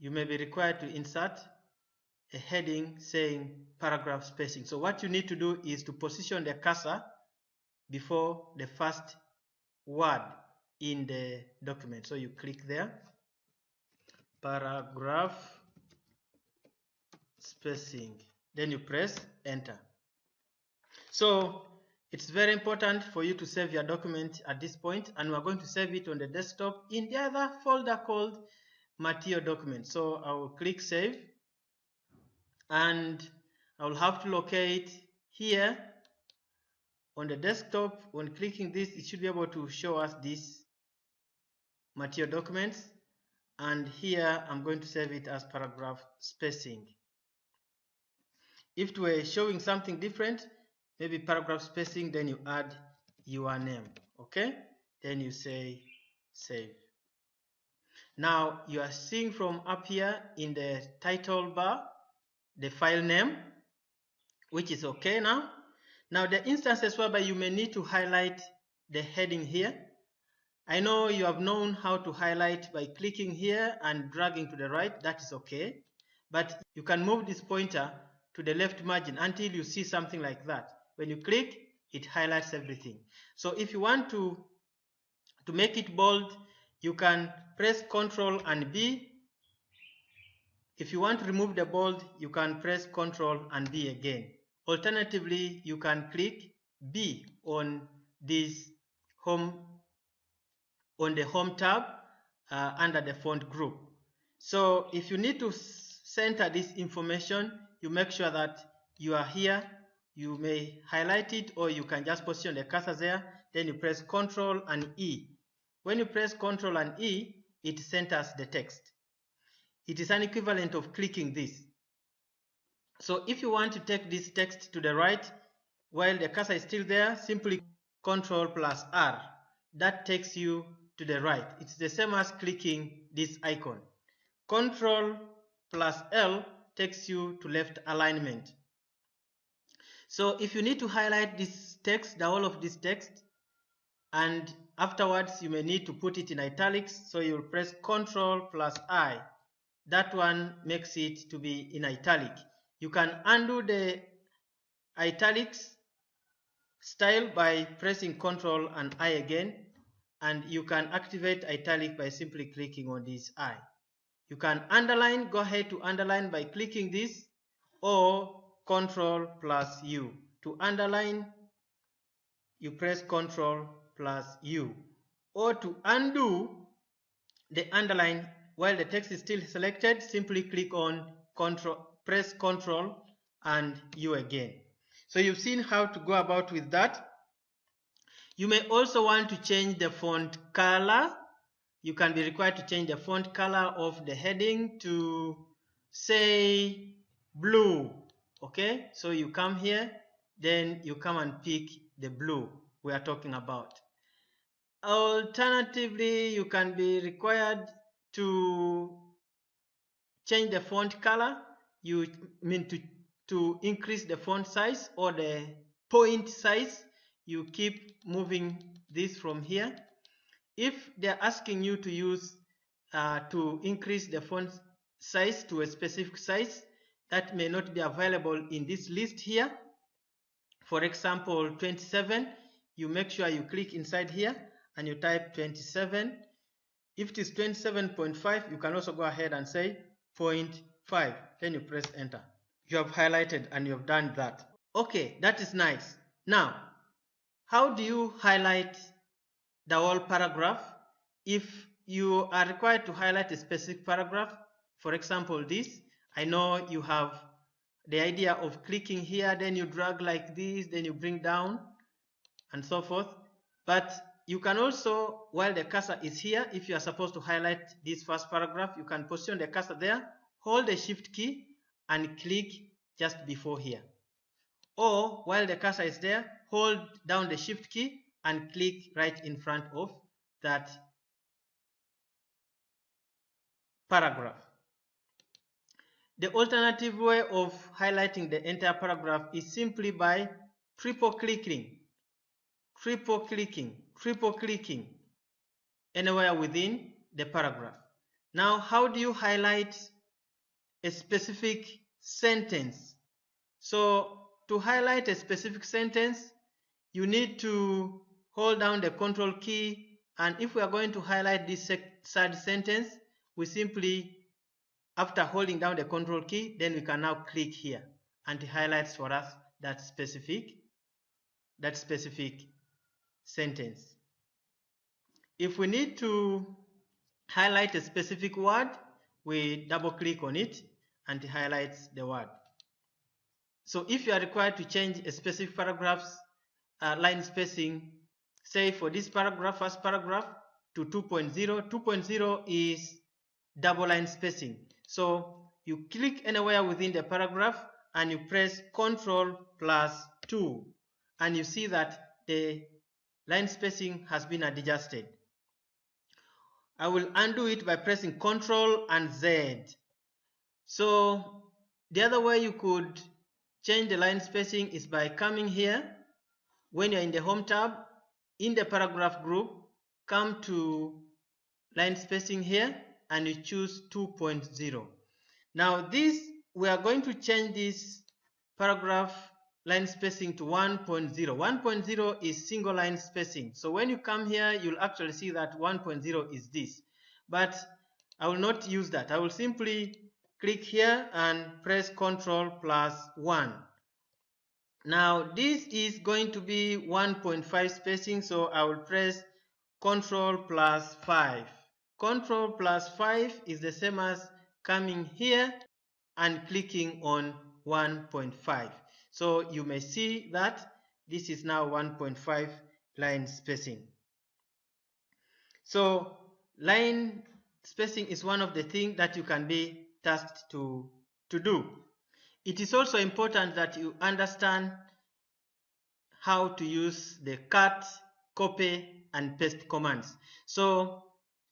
you may be required to insert a heading saying paragraph spacing. So what you need to do is to position the cursor before the first word in the document. So you click there, paragraph spacing, then you press enter. So it's very important for you to save your document at this point, and we're going to save it on the desktop in the other folder called material document. So I will click save, and I will have to locate here on the desktop. When clicking this, it should be able to show us this material documents, and here I'm going to save it as paragraph spacing. If it were showing something different, maybe paragraph spacing, then you add your name, okay? Then you say save. Now you are seeing from up here in the title bar the file name, which is okay now. Now the instances whereby you may need to highlight the heading here. I know you have known how to highlight by clicking here and dragging to the right. That is okay. But you can move this pointer to the left margin until you see something like that. When you click, it highlights everything. So if you want to make it bold, you can press Ctrl and B. If you want to remove the bold, you can press Ctrl and B again. Alternatively, you can click B on this home, on the home tab under the font group. So if you need to center this information, you make sure that you are here. You may highlight it, or you can just position the cursor there. Then you press Ctrl and E. When you press Ctrl and E, it centers the text. It is an equivalent of clicking this. So if you want to take this text to the right while the cursor is still there, simply Ctrl plus R. That takes you to the right. It's the same as clicking this icon. Ctrl plus L takes you to left alignment. So if you need to highlight this text, the whole of this text, and afterwards you may need to put it in italics, so you'll press Ctrl plus I. That one makes it to be in italic. You can undo the italics style by pressing Ctrl and I again, and you can activate italic by simply clicking on this I. You can underline, go ahead to underline by clicking this, or Ctrl plus U. To underline, you press Ctrl plus U. Or to undo the underline while the text is still selected, simply click on press Ctrl and U again. So you've seen how to go about with that. You may also want to change the font color. You can be required to change the font color of the heading to, say, blue. Okay, so you come here, then you come and pick the blue we are talking about. Alternatively, you can be required to change the font color. You mean to increase the font size or the point size. You keep moving this from here. If they're asking you to use to increase the font size to a specific size, that may not be available in this list here. For example, 27, you make sure you click inside here and you type 27. If it is 27.5, you can also go ahead and say 0.5. Then you press enter. You have highlighted and you have done that. Okay, that is nice. Now, how do you highlight the whole paragraph? If you are required to highlight a specific paragraph, for example this, I know you have the idea of clicking here, then you drag like this, then you bring down and so forth. But you can also, while the cursor is here, if you are supposed to highlight this first paragraph, you can position the cursor there, hold the shift key and click just before here. Or while the cursor is there, hold down the shift key and click right in front of that paragraph. The alternative way of highlighting the entire paragraph is simply by triple clicking anywhere within the paragraph. Now, how do you highlight a specific sentence. So to highlight a specific sentence, you need to hold down the control key, and if we are going to highlight this third sentence, we simply, after holding down the control key, then we can now click here and it highlights for us that specific sentence. If we need to highlight a specific word, we double click on it and it highlights the word. So if you are required to change a specific paragraph's line spacing, say for this paragraph, first paragraph, to 2.0, 2.0 is double line spacing. So you click anywhere within the paragraph and you press Ctrl+2 and you see that the line spacing has been adjusted. I will undo it by pressing Ctrl and Z. So the other way you could change the line spacing is by coming here. When you're in the Home tab, in the paragraph group, come to line spacing here and you choose 2.0. Now this, we are going to change this paragraph line spacing to 1.0. 1.0 is single line spacing. So when you come here, you'll actually see that 1.0 is this. But I will not use that. I will simply click here and press Ctrl+1. Now this is going to be 1.5 spacing, so I will press Ctrl+5. Ctrl+5 is the same as coming here and clicking on 1.5. So you may see that this is now 1.5 line spacing. So line spacing is one of the things that you can be tasked to do. It is also important that you understand how to use the cut, copy, and paste commands. So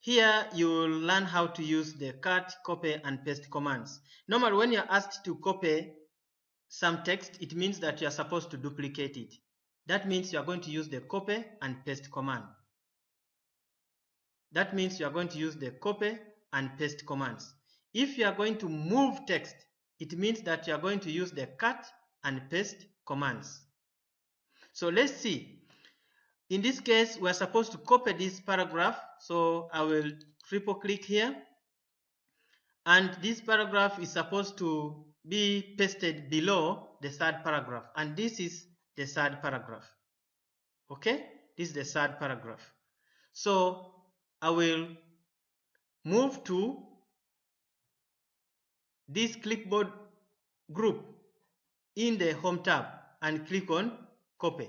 here you will learn how to use the cut, copy, and paste commands. Normally when you're asked to copy some text, it means that you are supposed to duplicate it. That means you are going to use the copy and paste command. That means you are going to use the copy and paste commands. If you are going to move text, it means that you are going to use the cut and paste commands. So let's see. In this case, we are supposed to copy this paragraph. So I will triple click here. And this paragraph is supposed to be pasted below the third paragraph. And this is the third paragraph. Okay? This is the third paragraph. So I will move to this clipboard group in the Home tab and click on copy.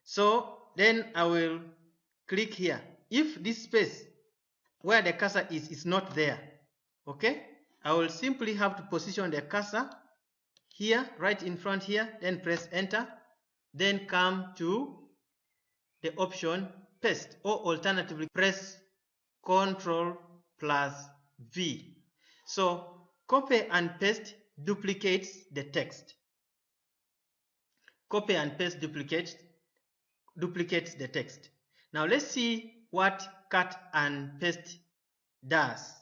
So then I will click here. If this space where the cursor is not there, okay, I will simply have to position the cursor here, right in front here, then press enter, then come to the option paste, or alternatively press Ctrl+V. So copy and paste duplicates the text. Copy and paste duplicates the text. Now let's see what cut and paste does.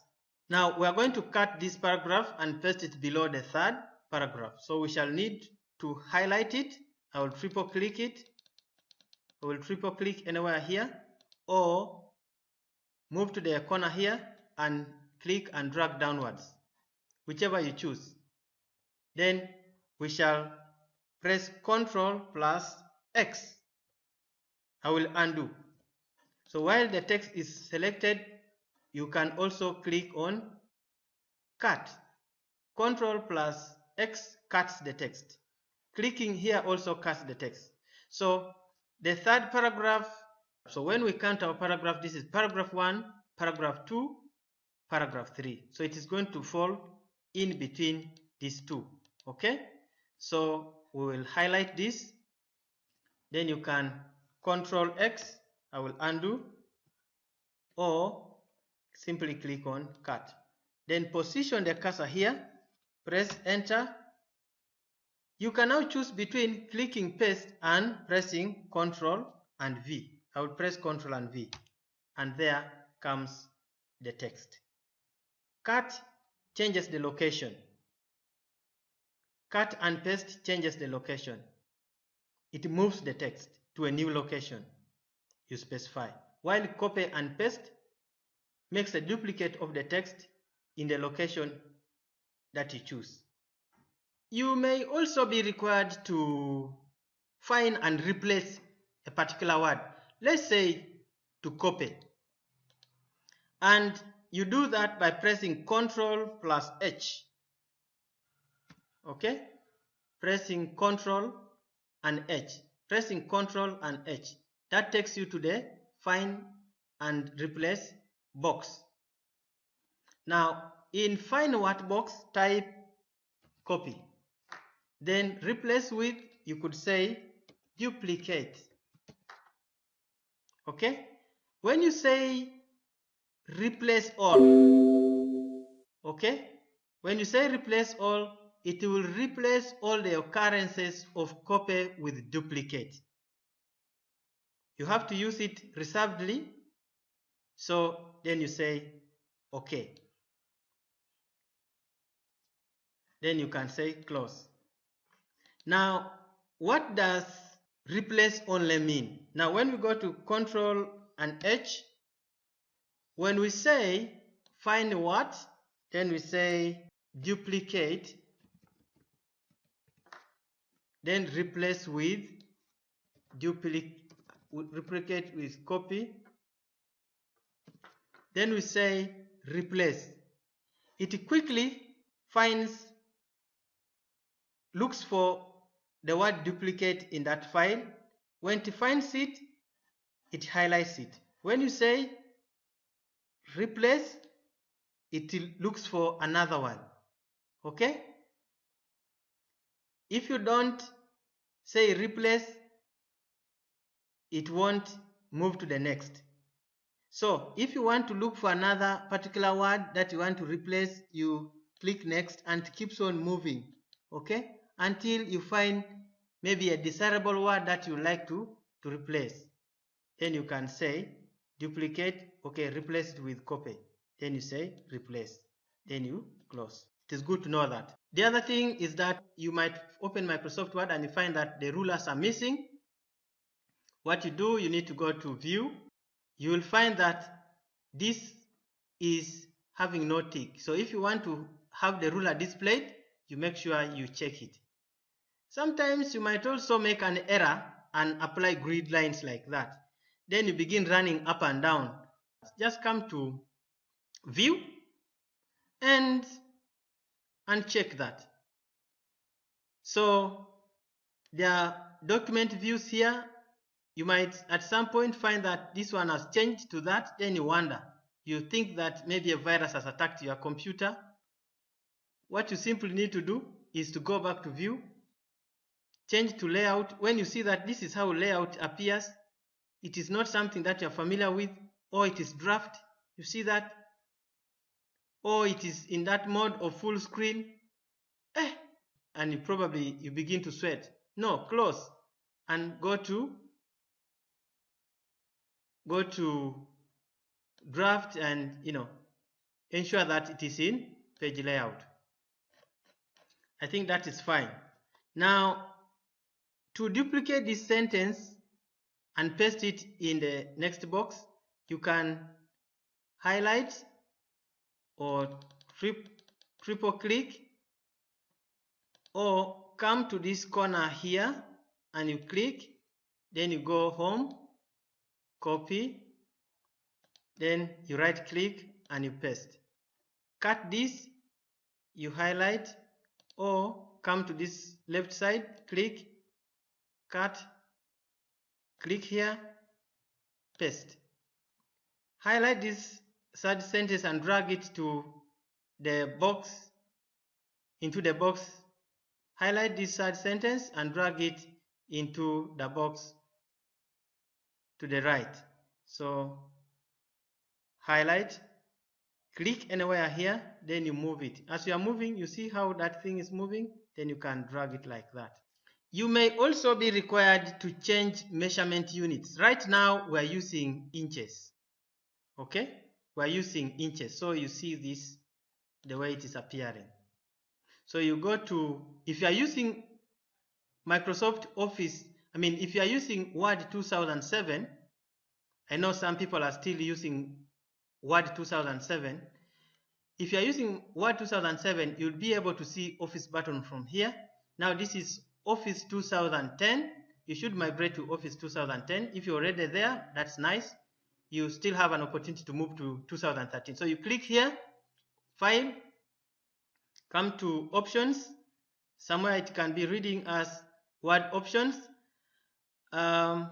Now we are going to cut this paragraph and paste it below the third paragraph. So we shall need to highlight it. I will triple click it. I will triple click anywhere here, or move to the corner here and click and drag downwards, whichever you choose. Then we shall press Ctrl+X. I will undo. So while the text is selected, you can also click on cut. Ctrl+X cuts the text. Clicking here also cuts the text. So the third paragraph, so when we count our paragraph, this is paragraph 1, paragraph 2, paragraph 3. So it is going to fall in between these two. Okay? So we will highlight this. Then you can Ctrl+X. I will undo, or simply click on cut. Then position the cursor here, press enter. You can now choose between clicking paste and pressing Ctrl and V. I will press Ctrl and V, and there comes the text. Cut changes the location. Cut and paste changes the location. It moves the text to a new location you specify, while copy and paste makes a duplicate of the text in the location that you choose. You may also be required to find and replace a particular word. Let's say to copy. And you do that by pressing Ctrl plus H. Okay? Pressing Ctrl and H. Pressing Ctrl and H. That takes you to the find and replace box. Now, in find what box, type copy. Then replace with, you could say, duplicate. Okay? When you say replace all, okay? When you say replace all, it will replace all the occurrences of copy with duplicate. You have to use it reservedly, so then you say okay. Then you can say close. Now, what does replace only mean? Now, when we go to Ctrl and H, when we say find what, then we say duplicate, then replace with duplicate with copy, then we say replace. It quickly looks for the word duplicate in that file. When it finds it, it highlights it. When you say replace, it looks for another one. Okay? If you don't say replace, it won't move to the next. So if you want to look for another particular word that you want to replace, you click next and it keeps on moving, okay, until you find maybe a desirable word that you like to replace. Then you can say duplicate, okay, replace it with copy. Then you say replace. Then you close. It is good to know that. The other thing is that you might open Microsoft Word and you find that the rulers are missing. What you do, you need to go to View. You will find that this is having no tick. So if you want to have the ruler displayed, you make sure you check it. Sometimes you might also make an error and apply grid lines like that. Then you begin running up and down. Just come to View and uncheck that. So there are document views here. You might at some point find that this one has changed to that, then you wonder. You think that maybe a virus has attacked your computer. What you simply need to do is to go back to View, change to Layout. When you see that this is how layout appears, it is not something that you're familiar with, or it is draft, you see that, or it is in that mode of full screen, and you begin to sweat. No, close and go to draft and ensure that it is in page layout. I think that is fine. Now, to duplicate this sentence and paste it in the next box, you can highlight or triple click, or come to this corner here and you click, then you go home, copy, then you right click and you paste. Cut this, you highlight, or come to this left side, click, cut, click here, paste. Highlight this third sentence and drag it to the box, into the box. Highlight this third sentence and drag it into the box to the right. So highlight, click anywhere here, then you move it. As you are moving, you see how that thing is moving, then you can drag it like that. You may also be required to change measurement units. Right now we are using inches. Okay, we are using inches, so you see this the way it is appearing. So you go to, if you are using Microsoft Office, if you are using Word 2007, I know some people are still using Word 2007. If you are using Word 2007, you'll be able to see Office button from here. Now this is Office 2010. You should migrate to Office 2010. If you're already there, that's nice. You still have an opportunity to move to 2013. So you click here, File, come to Options. Somewhere it can be reading as Word Options. Come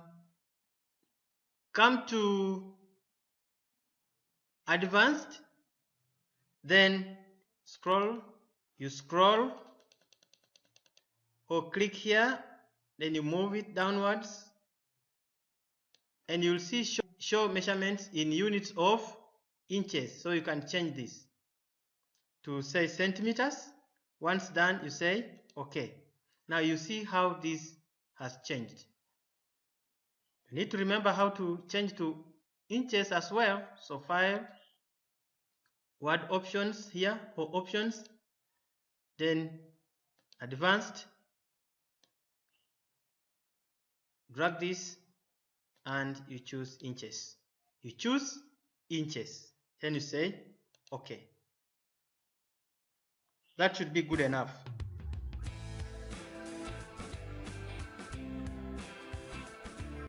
to Advanced, then scroll. You scroll or click here, then you move it downwards, and you'll see show measurements in units of inches. So you can change this to say centimeters. Once done, you say OK. Now you see how this has changed. You need to remember how to change to inches as well. So File, Word Options here for options, then Advanced, drag this and you choose inches. You choose inches, then you say OK. That should be good enough.